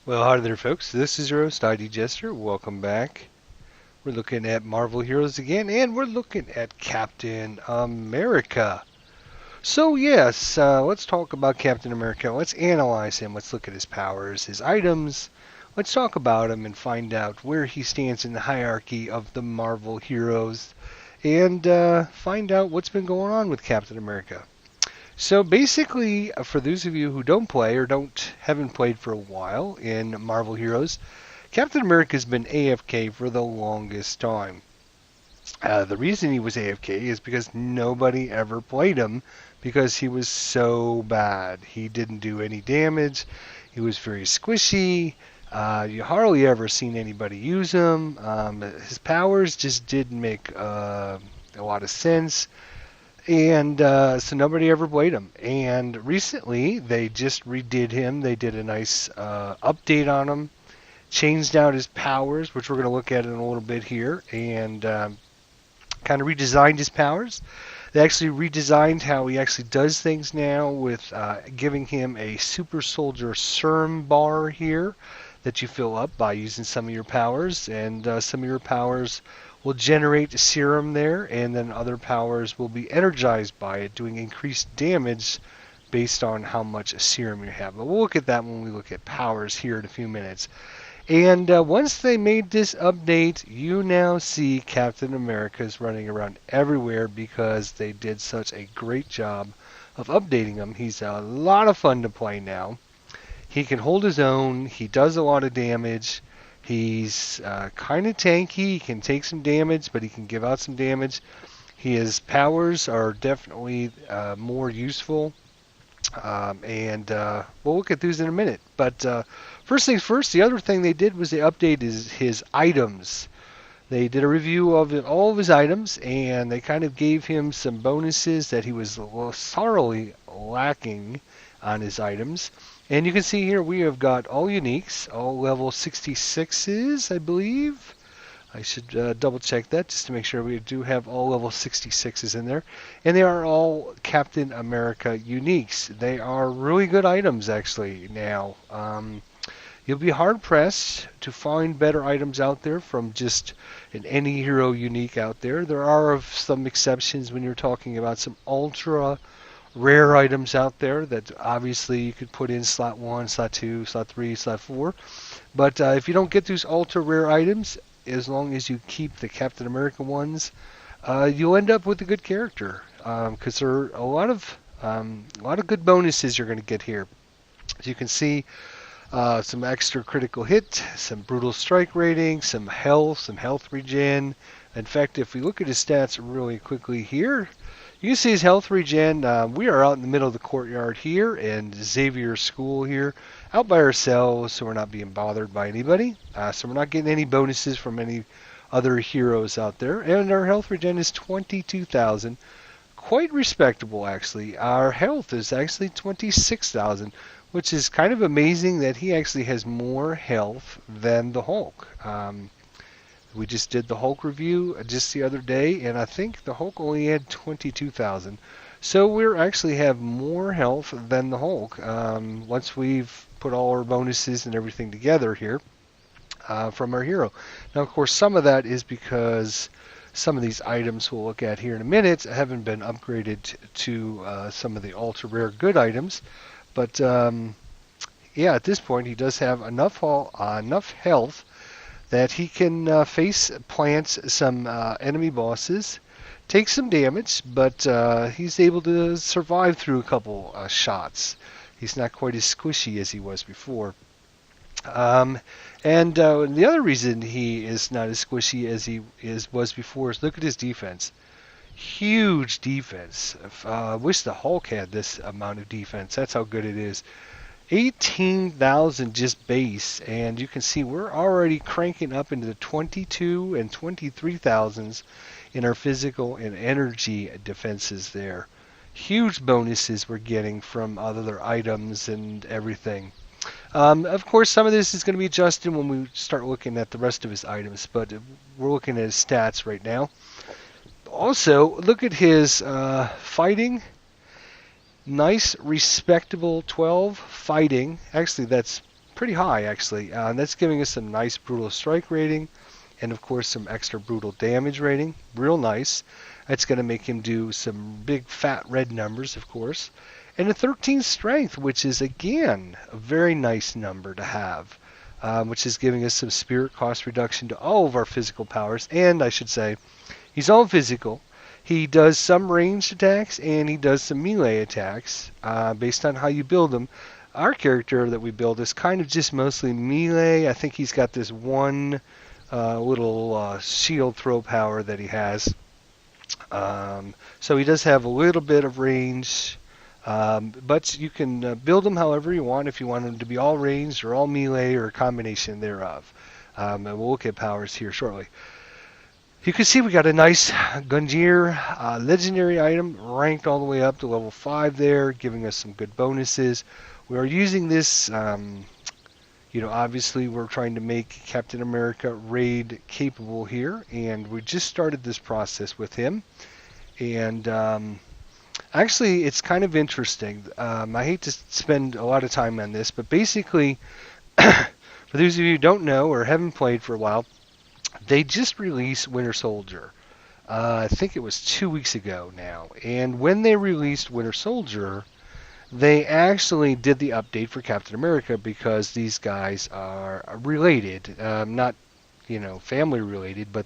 Well, hi there, folks. This is your host, ID Jester. Welcome back. We're looking at Marvel Heroes again, and we're looking at Captain America. So, yes, let's talk about Captain America. Let's analyze him. Let's look at his powers, his items. Let's talk about him and find out where he stands in the hierarchy of the Marvel heroes and find out what's been going on with Captain America. So basically, for those of you who don't play or haven't played for a while in Marvel Heroes, Captain America's been AFK for the longest time. The reason he was AFK is because nobody ever played him because he was so bad. He didn't do any damage. He was very squishy. You hardly ever seen anybody use him. His powers just didn't make a lot of sense. And so nobody ever played him. And recently, they just redid him. They did a nice update on him, changed out his powers, which we're going to look at in a little bit here, and kind of redesigned his powers. They actually redesigned how he actually does things now with giving him a super soldier serum bar here that you fill up by using some of your powers, and some of your powers will generate serum there, and then other powers will be energized by it, doing increased damage based on how much serum you have. But we'll look at that when we look at powers here in a few minutes. And once they made this update, you now see Captain America's running around everywhere because they did such a great job of updating him. He's a lot of fun to play now. He can hold his own. He does a lot of damage. He's kind of tanky. He can take some damage, but he can give out some damage. His powers are definitely more useful. And we'll look at those in a minute. But first things first, the other thing they did was they updated his items. They did a review of all of his items, and they kind of gave him some bonuses that he was sorely lacking on his items. And you can see here we have got all uniques, all level 66s, I believe. I should double check that just to make sure we do have all level 66s in there. And they are all Captain America uniques. They are really good items actually now. You'll be hard pressed to find better items out there from just an any hero unique out there. There are some exceptions when you're talking about some ultra rare items out there that obviously you could put in slot 1, slot 2, slot 3, slot 4. But if you don't get those ultra rare items, as long as you keep the Captain America ones, you'll end up with a good character because there are a lot of good bonuses you're going to get here. As you can see, some extra critical hit, some brutal strike rating, some health regen. In fact, if we look at his stats really quickly here, you can see his health regen. We are out in the middle of the courtyard here in Xavier's school here, out by ourselves, so we're not being bothered by anybody. So we're not getting any bonuses from any other heroes out there. And our health regen is 22,000. Quite respectable, actually. Our health is actually 26,000, which is kind of amazing that he actually has more health than the Hulk. We just did the Hulk review just the other day, and I think the Hulk only had 22,000. So we actually have more health than the Hulk once we've put all our bonuses and everything together here from our hero. Now, of course, some of that is because some of these items we'll look at here in a minute haven't been upgraded to some of the ultra rare good items. But yeah, at this point, he does have enough health that he can plant some enemy bosses, take some damage, but he's able to survive through a couple shots. He's not quite as squishy as he was before. And the other reason he is not as squishy as he was before is look at his defense. Huge defense. I wish the Hulk had this amount of defense. That's how good it is. 18,000 just base, and you can see we're already cranking up into the 22 and 23,000s in our physical and energy defenses there. Huge bonuses we're getting from other items and everything. Of course, some of this is going to be adjusted when we start looking at the rest of his items, but we're looking at his stats right now. Also, look at his fighting. Nice, respectable 12 fighting. Actually, that's pretty high actually. That's giving us some nice brutal strike rating, and of course some extra brutal damage rating. Real nice. That's going to make him do some big fat red numbers, of course. And a 13 strength, which is again a very nice number to have, which is giving us some spirit cost reduction to all of our physical powers. And I should say, he's all physical. He does some ranged attacks and he does some melee attacks based on how you build them. Our character that we build is kind of just mostly melee. I think he's got this one little shield throw power that he has. So he does have a little bit of range, but you can build them however you want, if you want them to be all ranged or all melee or a combination thereof. And we'll look at powers here shortly. You can see we got a nice Gunjir legendary item ranked all the way up to level 5 there, giving us some good bonuses. We are using this, obviously we're trying to make Captain America raid capable here, and we just started this process with him. And actually it's kind of interesting. I hate to spend a lot of time on this, but basically, for those of you who don't know or haven't played for a while, they just released Winter Soldier. I think it was 2 weeks ago now. And when they released Winter Soldier, they actually did the update for Captain America because these guys are related. Not, family related, but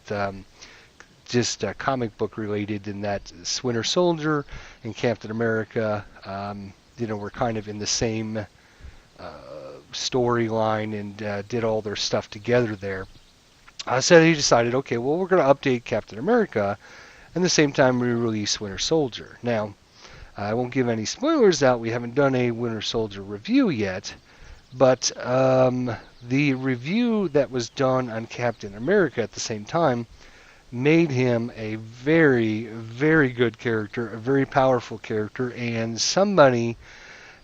just comic book related in that Winter Soldier and Captain America, were kind of in the same storyline and did all their stuff together there. So he decided, okay, well, we're going to update Captain America, and at the same time we release Winter Soldier. Now, I won't give any spoilers out. We haven't done a Winter Soldier review yet, but the review that was done on Captain America at the same time made him a very, very good character, a very powerful character, and somebody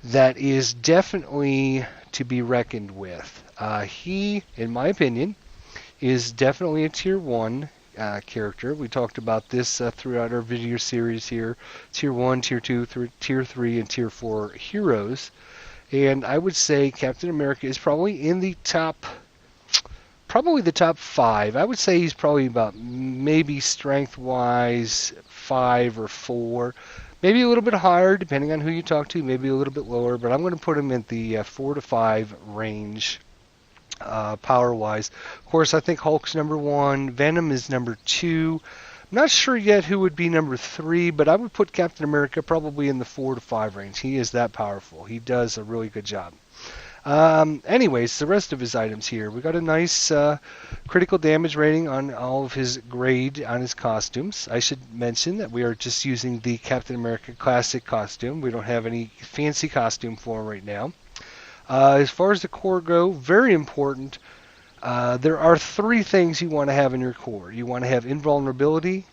that is definitely to be reckoned with. He, in my opinion, is definitely a Tier 1 character. We talked about this throughout our video series here. Tier 1, Tier 2, Tier 3, and Tier 4 heroes. And I would say Captain America is probably in the top 5. I would say he's probably about maybe strength-wise 5 or 4. Maybe a little bit higher, depending on who you talk to, maybe a little bit lower, but I'm going to put him at the 4 to 5 range. Power-wise. Of course, I think Hulk's number 1. Venom is number 2. I'm not sure yet who would be number 3, but I would put Captain America probably in the 4 to 5 range. He is that powerful. He does a really good job. Anyways, the rest of his items here. We got a nice critical damage rating on all of his grade on his costumes. I should mention that we are just using the Captain America Classic costume. We don't have any fancy costume for him right now. As far as the core go, very important. There are 3 things you want to have in your core. You want to have invulnerability.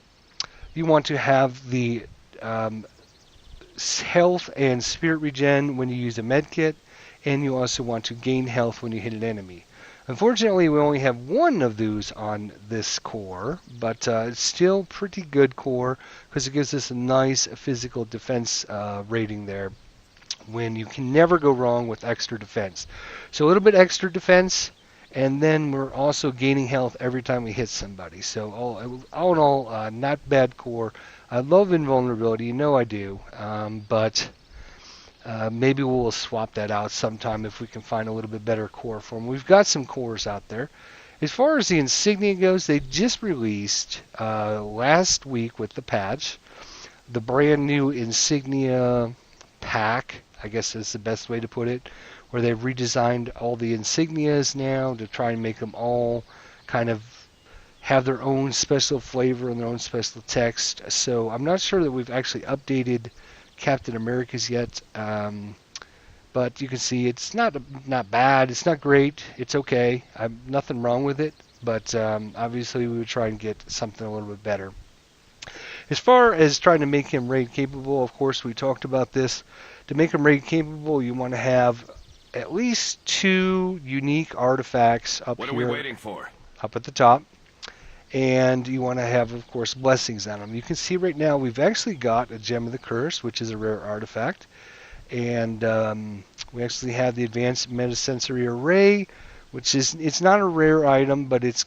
You want to have the health and spirit regen when you use a medkit. And you also want to gain health when you hit an enemy. Unfortunately, we only have 1 of those on this core, but it's still pretty good core because it gives us a nice physical defense rating there, when you can never go wrong with extra defense. So a little bit extra defense, and then we're also gaining health every time we hit somebody. So all in all, not bad core. I love invulnerability, I do, but maybe we'll swap that out sometime if we can find a little bit better core for them. We've got some cores out there. As far as the insignia goes, they just released last week with the patch the brand new insignia pack, I guess is the best way to put it, where they've redesigned all the insignias now to try and make them all kind of have their own special flavor and their own special text. So I'm not sure that we've actually updated Captain America's yet, but you can see it's not bad, it's not great, it's okay. Nothing wrong with it, but obviously we would try and get something a little bit better. As far as trying to make him raid capable, of course we talked about this. To make him raid capable, you want to have at least 2 unique artifacts up here. What are we waiting for? Up at the top. And you want to have, of course, blessings on them. You can see right now we've actually got a Gem of the Curse, which is a rare artifact. And we actually have the Advanced Metasensory Array, which is, it's not a rare item, but it's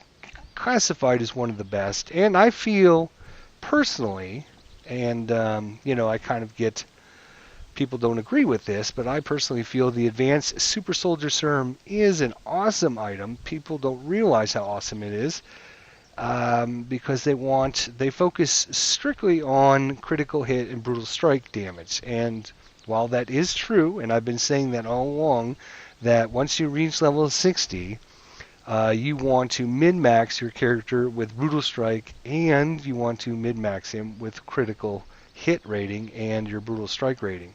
classified as one of the best. And I feel personally, and I kind of get people don't agree with this, but I personally feel the Advanced Super Soldier Serum is an awesome item. People don't realize how awesome it is because they focus strictly on critical hit and brutal strike damage. And while that is true, and I've been saying that all along, that once you reach level 60, you want to min-max your character with brutal strike, and you want to min-max him with critical hit rating and your brutal strike rating.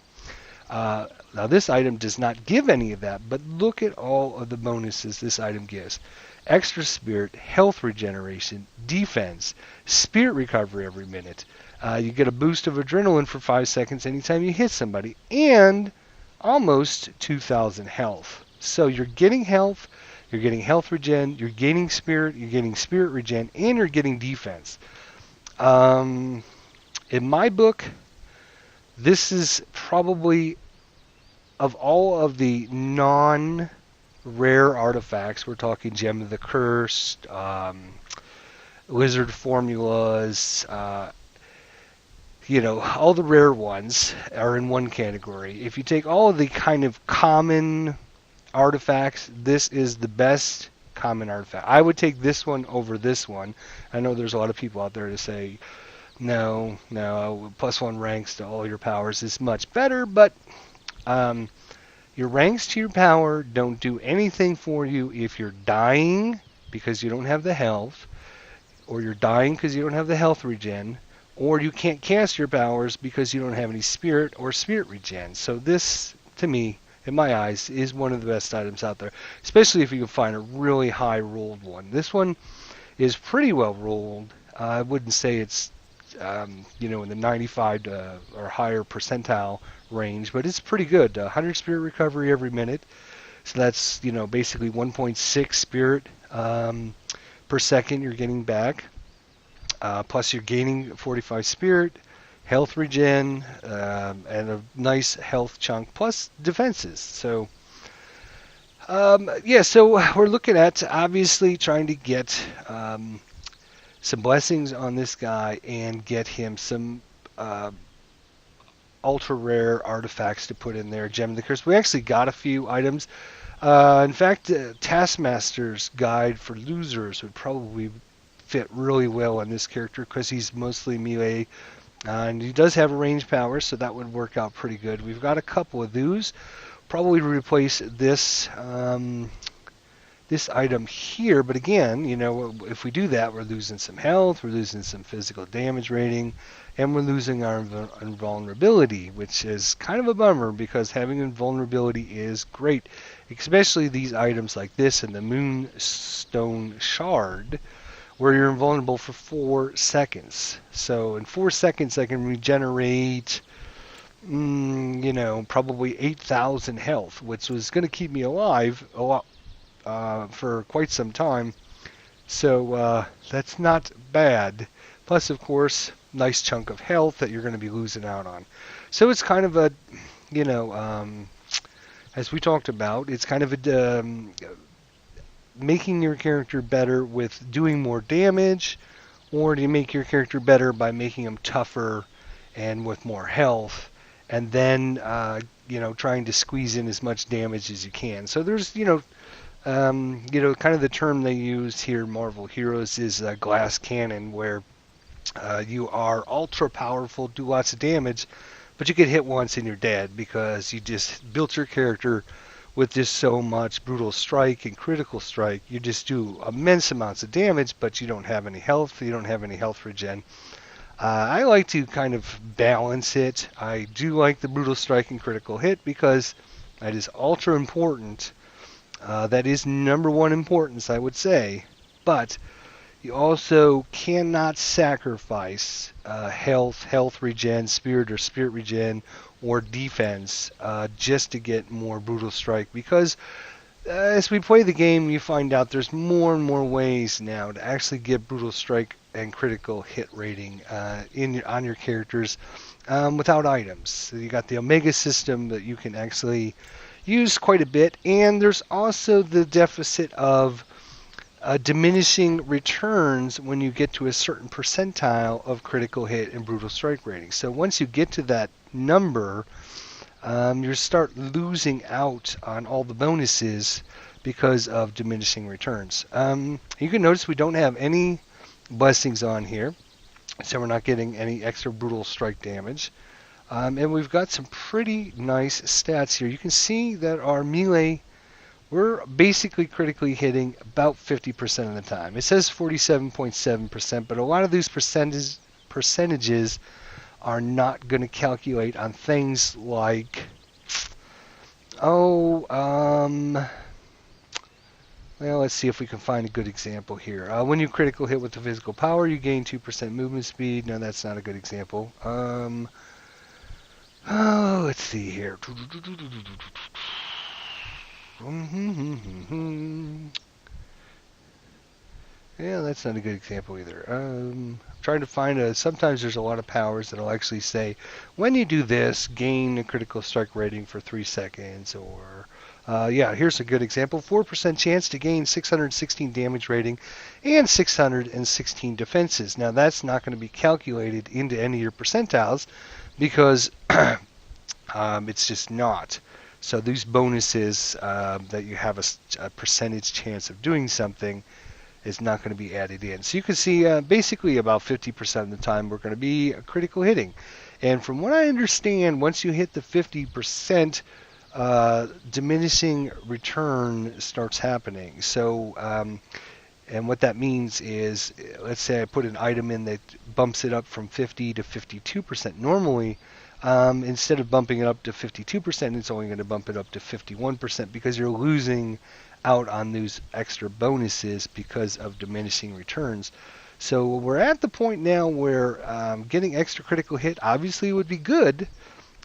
Now this item does not give any of that, but look at all of the bonuses this item gives. Extra spirit, health regeneration, defense, spirit recovery every minute. You get a boost of adrenaline for 5 seconds anytime you hit somebody, and almost 2,000 health. So you're getting health, you're getting health regen, you're gaining spirit, you're getting spirit regen, and you're getting defense. In my book, this is probably, of all of the non-rare artifacts, we're talking Gem of the Cursed, Lizard Formulas, all the rare ones are in one category. If you take all of the kind of common artifacts, this is the best common artifact. I would take this one over this one. I know there's a lot of people out there to say, no, +1 ranks to all your powers is much better, but your ranks to your power don't do anything for you if you're dying because you don't have the health, or you're dying because you don't have the health regen, or you can't cast your powers because you don't have any spirit or spirit regen. So this, to me, in my eyes, is one of the best items out there, especially if you can find a really high rolled one. This one is pretty well rolled. I wouldn't say it's in the 95 or higher percentile range, but it's pretty good. 100 spirit recovery every minute, so that's basically 1.6 spirit per second you're getting back. Plus you're gaining 45 spirit, health regen, and a nice health chunk, plus defenses. So so we're looking at obviously trying to get some blessings on this guy and get him some ultra rare artifacts to put in there. Gem of the Curse. We actually got a few items. In fact, Taskmaster's Guide for Losers would probably fit really well on this character because he's mostly melee. And he does have a range power, so that would work out pretty good. We've got a couple of those. Probably replace this this item here, but again, if we do that, we're losing some health, we're losing some physical damage rating, and we're losing our invulnerability, which is kind of a bummer because having invulnerability is great, especially these items like this and the Moonstone Shard, where you're invulnerable for 4 seconds. So in 4 seconds, I can regenerate, probably 8,000 health, which was going to keep me alive a lot for quite some time. So that's not bad. Plus, of course, nice chunk of health that you're going to be losing out on. So it's kind of a, as we talked about, it's kind of a making your character better with doing more damage, or do you make your character better by making him tougher and with more health, and then trying to squeeze in as much damage as you can. So there's kind of the term they use here, Marvel Heroes, is a glass cannon, where you are ultra powerful, do lots of damage, but you get hit once and you're dead because you just built your character with just so much brutal strike and critical strike. You just do immense amounts of damage, but you don't have any health. You don't have any health regen. I like to kind of balance it. I do like the brutal strike and critical hit because that is ultra important. That is number one importance, I would say. But you also cannot sacrifice health regen, spirit or spirit regen, or defense just to get more brutal strike, because as we play the game, you find out there's more and more ways now to actually get brutal strike and critical hit rating on your characters without items. So you got the Omega system that you can actually use quite a bit, and there's also the deficit of diminishing returns when you get to a certain percentile of critical hit and brutal strike rating. So once you get to that number, you start losing out on all the bonuses because of diminishing returns. You can notice we don't have any blessings on here, so we're not getting any extra brutal strike damage. And we've got some pretty nice stats here. You can see that our melee, we're basically critically hitting about 50% of the time. It says 47.7%, but a lot of these percentages are not going to calculate on things like, well, let's see if we can find a good example here. When you critical hit with the physical power, you gain 2% movement speed. No, that's not a good example. Let's see here. Yeah, that's not a good example either. I'm trying to find sometimes there's a lot of powers that'll actually say, when you do this, gain a critical strike rating for 3 seconds, or, yeah, here's a good example. 4% chance to gain 616 damage rating and 616 defenses. Now, that's not going to be calculated into any of your percentiles because it's just not. So these bonuses that you have a percentage chance of doing something is not going to be added in. So you can see basically about 50% of the time we're going to be critical hitting. And from what I understand, once you hit the 50%, diminishing return starts happening. So, and what that means is, let's say I put an item in that bumps it up from 50 to 52%. Normally, instead of bumping it up to 52%, it's only going to bump it up to 51% because you're losing out on those extra bonuses because of diminishing returns. So we're at the point now where getting extra critical hit obviously would be good,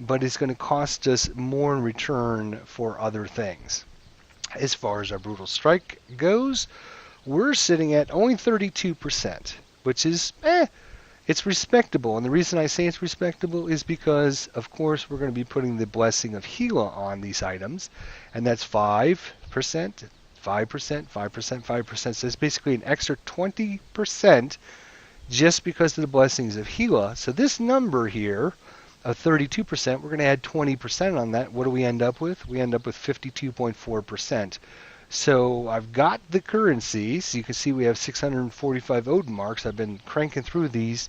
but it's going to cost us more in return for other things. As far as our brutal strike goes, we're sitting at only 32%, which is it's respectable. And the reason I say it's respectable is because, of course, we're going to be putting the blessing of Gila on these items, and that's 5%, 5%, 5%, 5%. So it's basically an extra 20% just because of the blessings of Gila. So this number here of 32%, we're going to add 20% on that. What do we end up with? We end up with 52.4%. So I've got the currencies. You can see we have 645 Odin marks. I've been cranking through these.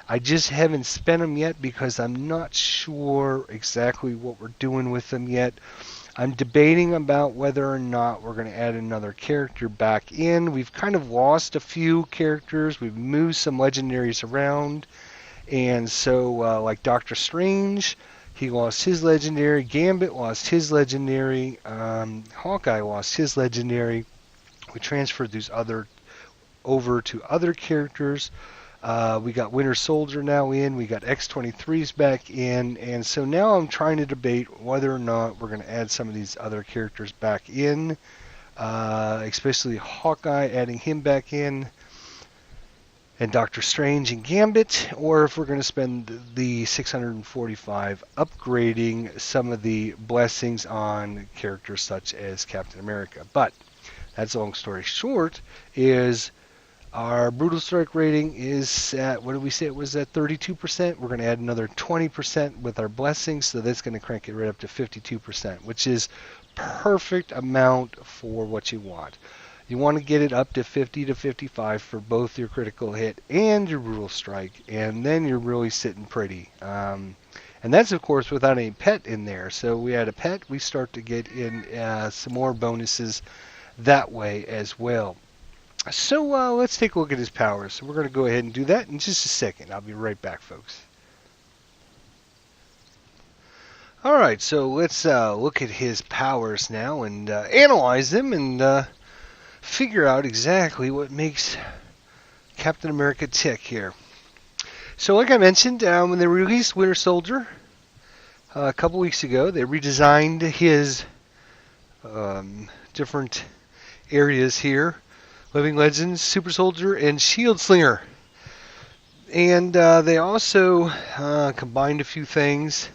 I just haven't spent them yet because I'm not sure exactly what we're doing with them yet. I'm debating about whether or not we're going to add another character back in. We've kind of lost a few characters. We've moved some legendaries around. And so like Doctor Strange, he lost his legendary. Gambit lost his legendary. Hawkeye lost his legendary. We transferred these over to other characters. We got Winter Soldier now in. We got X-23s back in. And so now I'm trying to debate whether or not we're going to add some of these other characters back in, especially Hawkeye, adding him back in, and Doctor Strange and Gambit, or if we're going to spend the 645 upgrading some of the blessings on characters such as Captain America. But that's a long story short, is our brutal strike rating is at, what did we say it was at, 32%? We're going to add another 20% with our blessings, so that's going to crank it right up to 52%, which is perfect amount for what you want. You want to get it up to 50 to 55 for both your critical hit and your brutal strike, and then you're really sitting pretty. And that's, of course, without any pet in there. So we add a pet, we start to get in some more bonuses that way as well. So let's take a look at his powers. So we're going to go ahead and do that in just a second. I'll be right back, folks. All right, so let's look at his powers now and analyze them and figure out exactly what makes Captain America tick here. So like I mentioned, when they released Winter Soldier a couple weeks ago, they redesigned his different areas here. Living Legends, Super Soldier, and Shield Slinger. And they also combined a few things,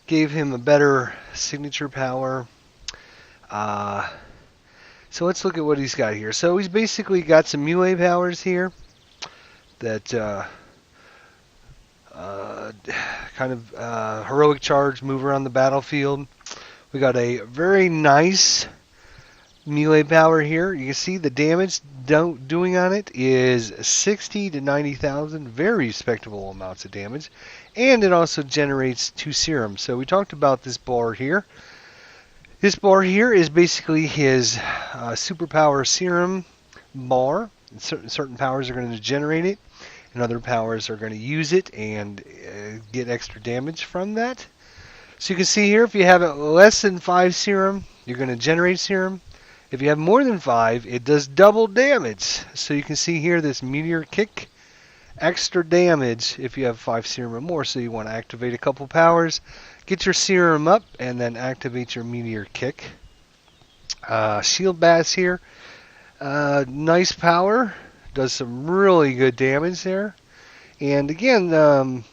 gave him a better signature power. So let's look at what he's got here. So he's basically got some melee powers here that kind of heroic charge, move around the battlefield. We got a very nice melee power here. You can see the damage doing on it is 60 to 90,000, very respectable amounts of damage, and it also generates 2 serums. So we talked about this bar here. This bar here is basically his superpower serum bar. Certain powers are going to generate it, and other powers are going to use it and get extra damage from that. So you can see here, if you have less than 5 serum, you're going to generate serum. If you have more than 5, it does double damage. So you can see here this meteor kick, extra damage if you have 5 serum or more. So you want to activate a couple powers, get your serum up, and then activate your meteor kick. Shield Bash here, nice power, does some really good damage there. And again,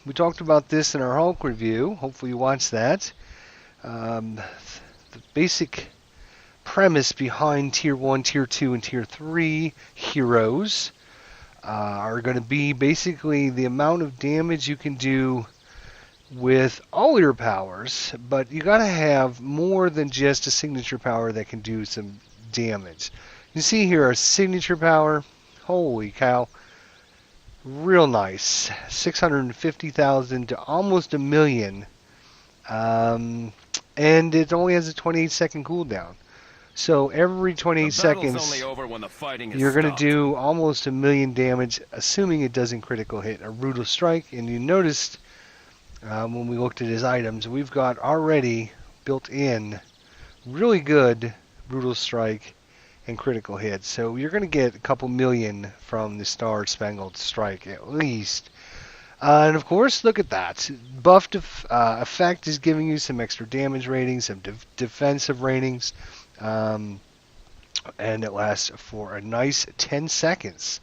we talked about this in our Hulk review. Hopefully you watched that. The basic premise behind Tier 1, Tier 2, and Tier 3 heroes are going to be basically the amount of damage you can do with all your powers, but you got to have more than just a signature power that can do some damage. You see here our signature power, holy cow, real nice, 650,000 to almost a million, and it only has a 28-second cooldown. So every 28 seconds, you're going to do almost a million damage, assuming it doesn't critical hit a brutal strike. And you noticed when we looked at his items, we've got already built in really good brutal strike and critical hit. So you're going to get a couple million from the Star Spangled Strike at least. And of course, look at that. Buffed effect is giving you some extra damage ratings, some defensive ratings. And it lasts for a nice 10 seconds.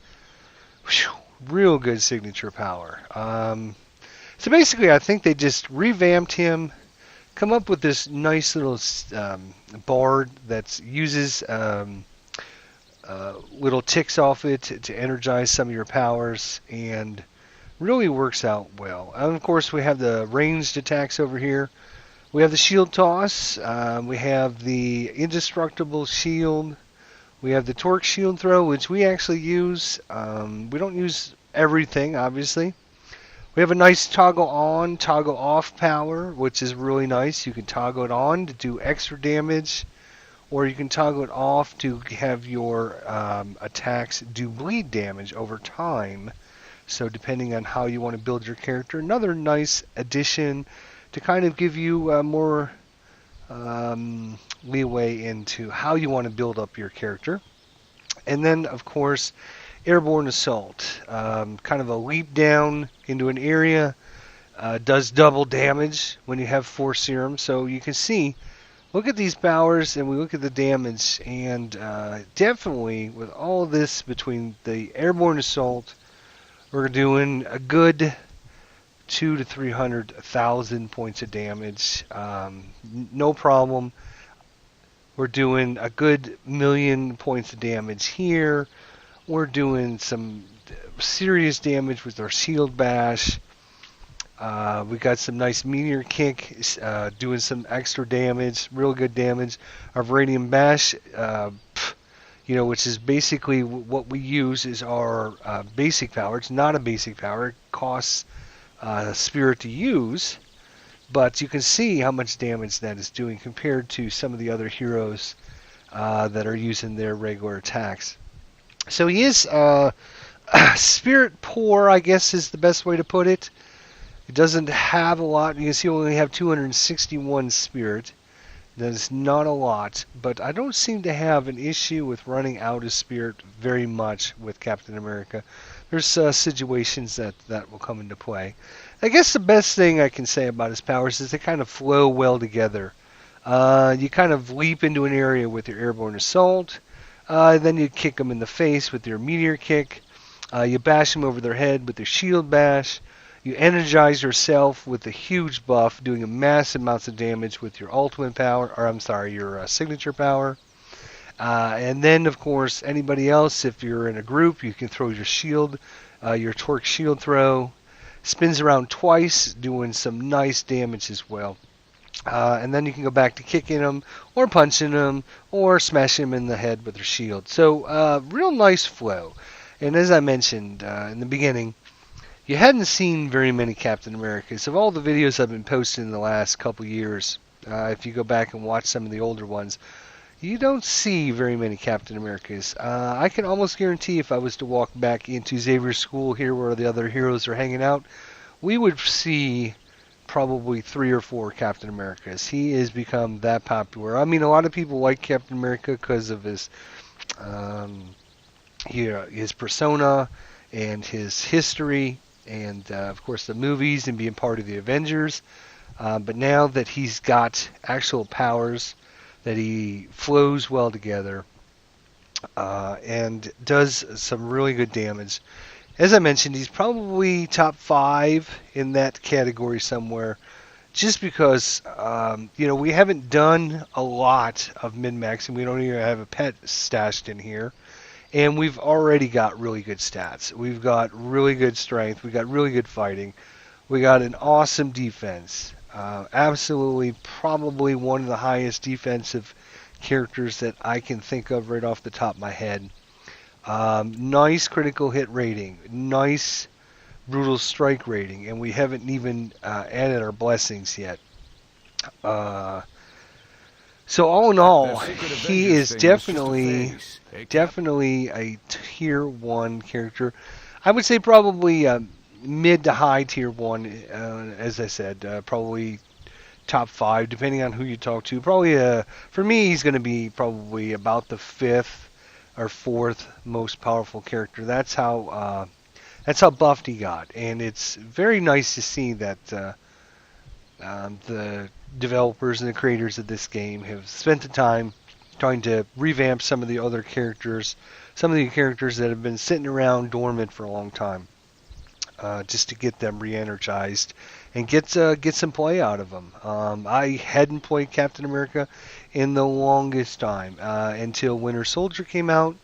Whew, real good signature power. So basically, I think they just revamped him, come up with this nice little board that uses little ticks off it to energize some of your powers, and really works out well. And of course, we have the ranged attacks over here. We have the shield toss, we have the indestructible shield, we have the torque shield throw, which we actually use. We don't use everything, obviously. We have a nice toggle on, toggle off power, which is really nice. You can toggle it on to do extra damage, or you can toggle it off to have your attacks do bleed damage over time. So depending on how you want to build your character, another nice addition to kind of give you more leeway into how you want to build up your character. And then, of course, Airborne Assault. Kind of a leap down into an area. Does double damage when you have 4 serum. So you can see, look at these powers and we look at the damage. And definitely with all this between the Airborne Assault, we're doing a good 200,000 to 300,000 points of damage, no problem. We're doing a good million points of damage here. We're doing some serious damage with our shield bash. We got some nice meteor kick, doing some extra damage, real good damage. Our Radiant bash, which is basically what we use is our basic power. It's not a basic power. It costs spirit to use, but you can see how much damage that is doing compared to some of the other heroes that are using their regular attacks. So he is spirit poor, I guess is the best way to put it. He doesn't have a lot. You can see we only have 261 spirit. That is not a lot, but I don't seem to have an issue with running out of spirit very much with Captain America. There's situations that will come into play. I guess the best thing I can say about his powers is they kind of flow well together. You kind of leap into an area with your airborne assault. Then you kick them in the face with your meteor kick. You bash them over their head with your shield bash. You energize yourself with a huge buff, doing a massive amounts of damage with your ultimate power, or I'm sorry, your signature power. And then, of course, anybody else, if you're in a group, you can throw your shield, your torque shield throw. Spins around twice, doing some nice damage as well. And then you can go back to kicking them, or punching them, or smashing them in the head with your shield. So, real nice flow. And as I mentioned in the beginning, you hadn't seen very many Captain Americas. Of all the videos I've been posting in the last couple years, if you go back and watch some of the older ones, you don't see very many Captain Americas. I can almost guarantee if I was to walk back into Xavier's school here where the other heroes are hanging out, we would see probably 3 or 4 Captain Americas. He has become that popular. I mean, a lot of people like Captain America because of his persona and his history, and of course the movies and being part of the Avengers. But now that he's got actual powers, that he flows well together and does some really good damage. As I mentioned, he's probably top 5 in that category somewhere, just because we haven't done a lot of min-maxing. We don't even have a pet stashed in here, and we've already got really good stats. We've got really good strength. We've got really good fighting. We got an awesome defense. Absolutely, probably one of the highest defensive characters that I can think of right off the top of my head. Nice critical hit rating, nice brutal strike rating, and we haven't even added our blessings yet. So all in all, he is definitely a tier 1 character. I would say probably mid to high tier 1, as I said, probably top 5, depending on who you talk to. Probably, for me, he's going to be probably about the 5th or 4th most powerful character. That's how buffed he got, and it's very nice to see that the developers and the creators of this game have spent the time trying to revamp some of the other characters, some of the characters that have been sitting around dormant for a long time. Just to get them re-energized and get some play out of them. I hadn't played Captain America in the longest time until Winter Soldier came out.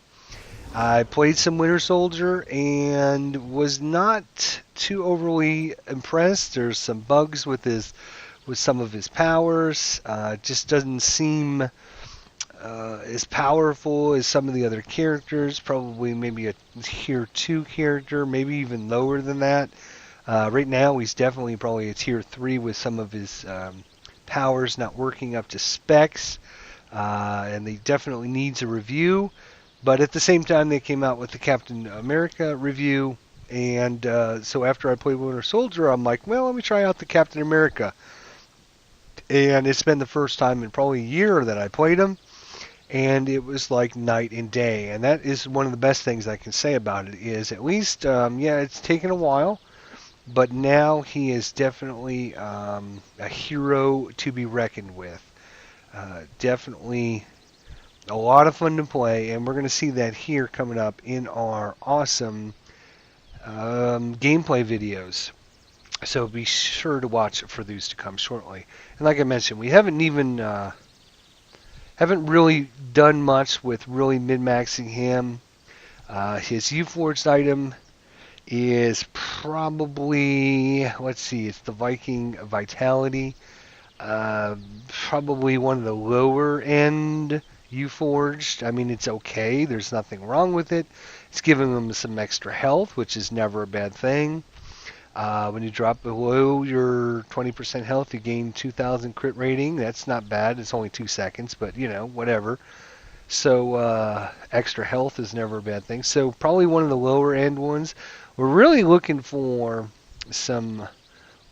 I played some Winter Soldier and was not too overly impressed. There's some bugs with some of his powers. Just doesn't seem as powerful as some of the other characters. Probably maybe a tier 2 character, maybe even lower than that. Right now he's definitely probably a tier 3 with some of his powers not working up to specs, and he definitely needs a review. But at the same time, they came out with the Captain America review, and so after I played Winter Soldier, I'm like, well, let me try out the Captain America. And it's been the first time in probably a year that I played him, and it was like night and day. And that is one of the best things I can say about it, is at least, it's taken a while, but now he is definitely a hero to be reckoned with. Definitely a lot of fun to play, and we're going to see that here coming up in our awesome gameplay videos. So be sure to watch for these to come shortly. And like I mentioned, we haven't really done much with really min-maxing him. His U-Forged item is probably, let's see, it's the Viking Vitality. Probably one of the lower end U-Forged. I mean, it's okay. There's nothing wrong with it. It's giving him some extra health, which is never a bad thing. When you drop below your 20% health, you gain 2,000 crit rating. That's not bad. It's only 2 seconds, but, whatever. So extra health is never a bad thing. So probably one of the lower end ones. We're really looking for some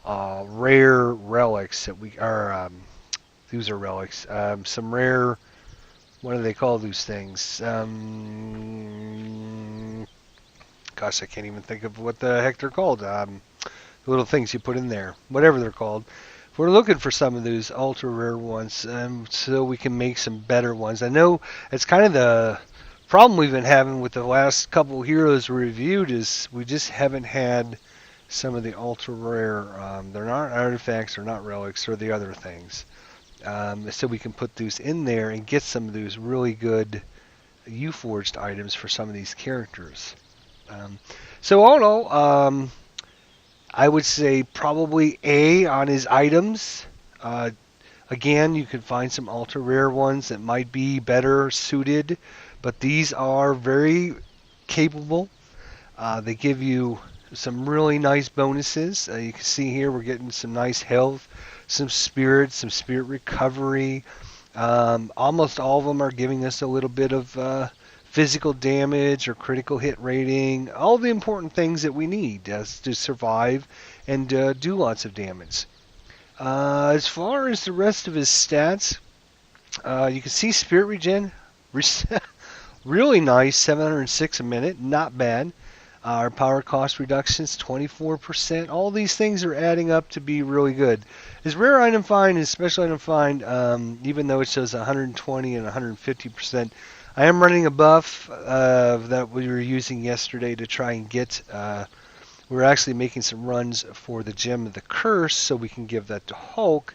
rare relics that we are. These are relics. Some rare. What do they call those things? Gosh, I can't even think of what the heck they're called. The little things you put in there, whatever they're called. we're looking for some of those ultra rare ones, so we can make some better ones. I know it's kind of the problem we've been having with the last couple heroes we reviewed is we just haven't had some of the ultra rare. They're not artifacts, or not relics, or the other things. So we can put those in there and get some of those really good U-forged items for some of these characters. So all in all, I would say probably A on his items. Again, you can find some ultra rare ones that might be better suited, but these are very capable. They give you some really nice bonuses. You can see here we're getting some nice health, some spirit recovery. Almost all of them are giving us a little bit of physical damage or critical hit rating, all the important things that we need to survive and do lots of damage. As far as the rest of his stats, you can see spirit regen, really nice, 706 a minute, not bad. Our power cost reductions, 24%. All these things are adding up to be really good. His rare item find, his special item find, even though it shows 120 and 150%, I am running a buff that we were using yesterday to try and get. We're actually making some runs for the Gem of the Curse so we can give that to Hulk.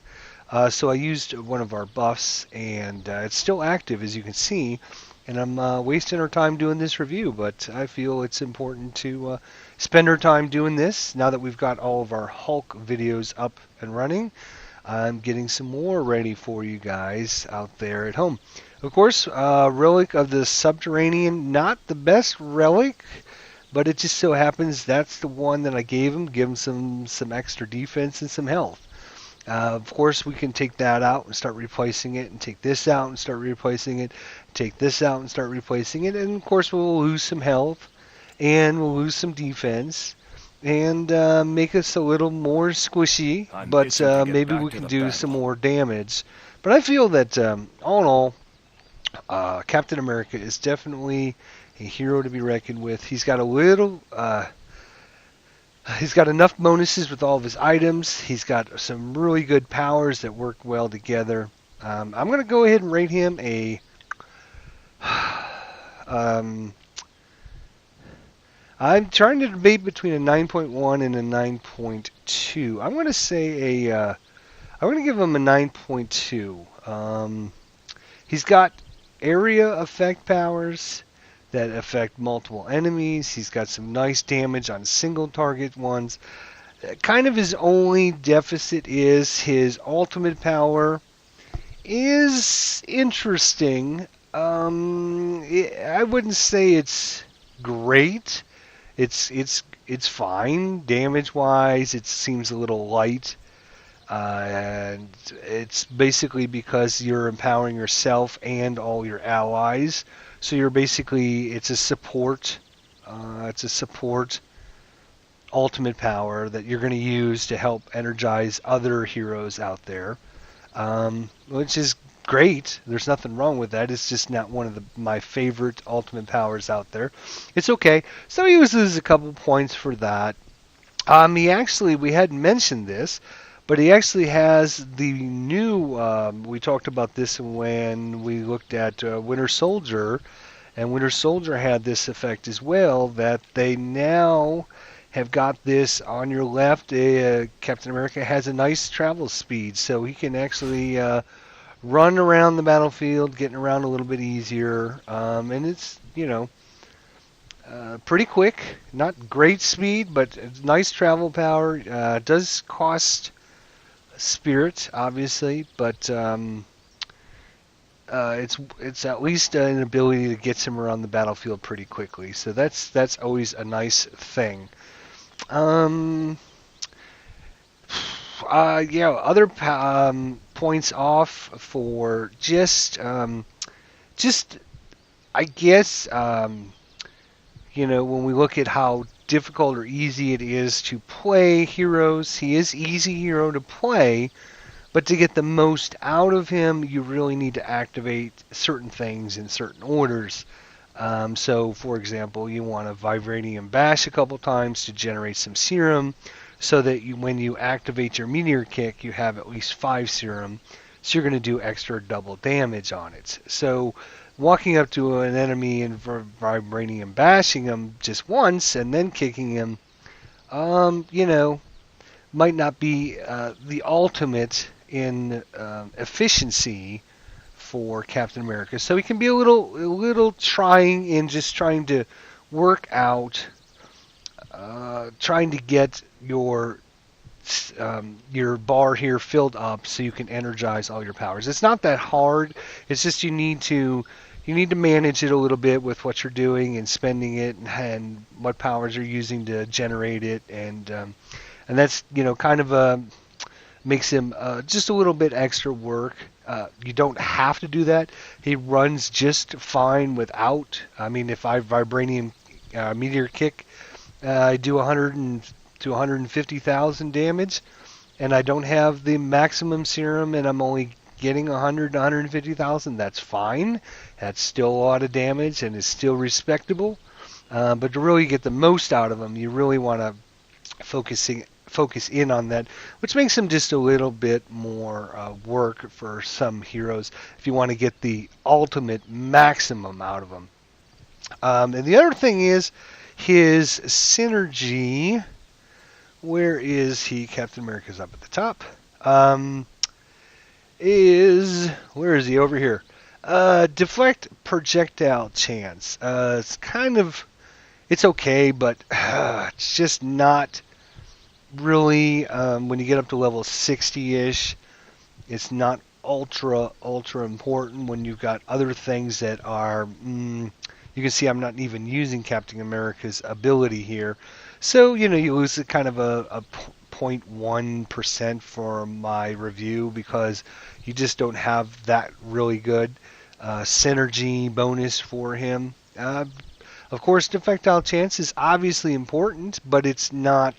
So I used one of our buffs, and it's still active, as you can see. And I'm wasting our time doing this review, but I feel it's important to spend our time doing this. Now that we've got all of our Hulk videos up and running, I'm getting some more ready for you guys out there at home. Of course, Relic of the Subterranean, not the best relic, but it just so happens that's the one that I gave him some extra defense and some health. Of course, we can take that out and start replacing it, and take this out and start replacing it, take this out and start replacing it, and of course we'll lose some health, and we'll lose some defense, and make us a little more squishy, but maybe we can do some more damage. But I feel that, all in all, Captain America is definitely a hero to be reckoned with. He's got he's got enough bonuses with all of his items. He's got some really good powers that work well together. I'm going to go ahead and rate him a... I'm trying to debate between a 9.1 and a 9.2. I'm going to say I'm going to give him a 9.2. He's got area effect powers that affect multiple enemies. He's got some nice damage on single target ones. Kind of his only deficit is his ultimate power is interesting. I wouldn't say it's great. It's fine damage wise. It seems a little light. And it's basically because you're empowering yourself and all your allies. So you're basically, it's a support ultimate power that you're going to use to help energize other heroes out there, which is great. There's nothing wrong with that. It's just not one of my favorite ultimate powers out there. It's okay. So he uses a couple points for that. We hadn't mentioned this, but he actually has the new, we talked about this when we looked at Winter Soldier, and Winter Soldier had this effect as well, that they now have got this on your left. Captain America has a nice travel speed, so he can actually run around the battlefield, getting around a little bit easier, and it's, pretty quick. Not great speed, but nice travel power. Does cost spirit, obviously, but it's at least an ability that gets him around the battlefield pretty quickly. So that's always a nice thing. Other points off for just I guess when we look at how difficult or easy it is to play heroes, he is easy hero to play, but to get the most out of him, you really need to activate certain things in certain orders. So, for example, you want to Vibranium Bash a couple times to generate some serum. so that when you activate your meteor kick, you have at least 5 serum, so you're going to do extra double damage on it. So walking up to an enemy and vibrating bashing him just once and then kicking him, you know, might not be the ultimate in efficiency for Captain America. So he can be a little trying in just trying to work out, trying to get your bar here filled up so you can energize all your powers. It's not that hard. It's just you need to manage it a little bit with what you're doing and spending it and what powers you're using to generate it, and that's kind of makes him just a little bit extra work. You don't have to do that. He runs just fine without. I mean, if I vibranium meteor kick, I do 100 to 150,000 damage, and I don't have the maximum serum, and I'm only getting 100 to 150,000. That's fine. That's still a lot of damage, and it's still respectable. But to really get the most out of them, you really want to focus in on that, which makes them just a little bit more work for some heroes if you want to get the ultimate maximum out of them. And the other thing is his synergy. Where is he? Captain America's up at the top. Where is he? Over here. Deflect projectile chance. It's okay, but it's just not really, when you get up to level 60-ish, it's not ultra important when you've got other things that are, you can see I'm not even using Captain America's ability here. So, you lose kind of a 0.1% for my review because you just don't have that really good synergy bonus for him. Of course, defectile chance is obviously important, but it's not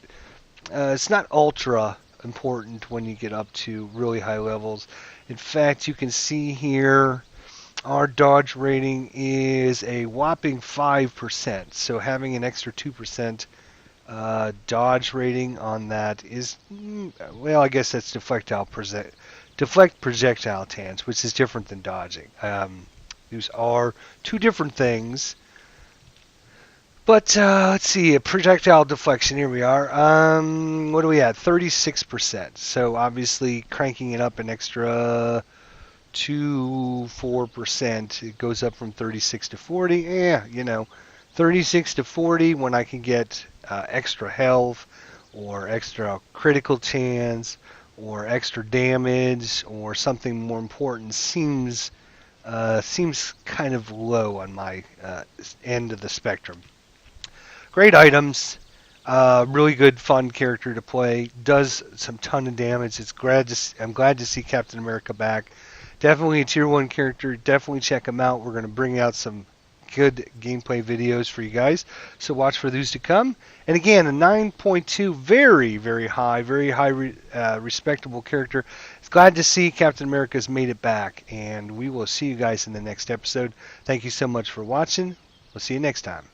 ultra important when you get up to really high levels. In fact, you can see here our dodge rating is a whopping 5%. So having an extra 2% dodge rating on that is, well, I guess that's deflect projectile chance, which is different than dodging. These are two different things. But let's see, a projectile deflection. Here we are. What are we at? 36%. So obviously cranking it up an extra 4%. It goes up from 36 to 40. 36 to 40 when I can get extra health or extra critical chance or extra damage or something more important seems kind of low on my end of the spectrum. Great items, really good, fun character to play. Does some ton of damage. I'm glad to see Captain America back. Definitely a tier 1 character. Definitely check him out. We're going to bring out some good gameplay videos for you guys, so watch for those to come. And again, a 9.2, very high, respectable character. Glad to see Captain America's made it back, and we will see you guys in the next episode. Thank you so much for watching. We'll see you next time.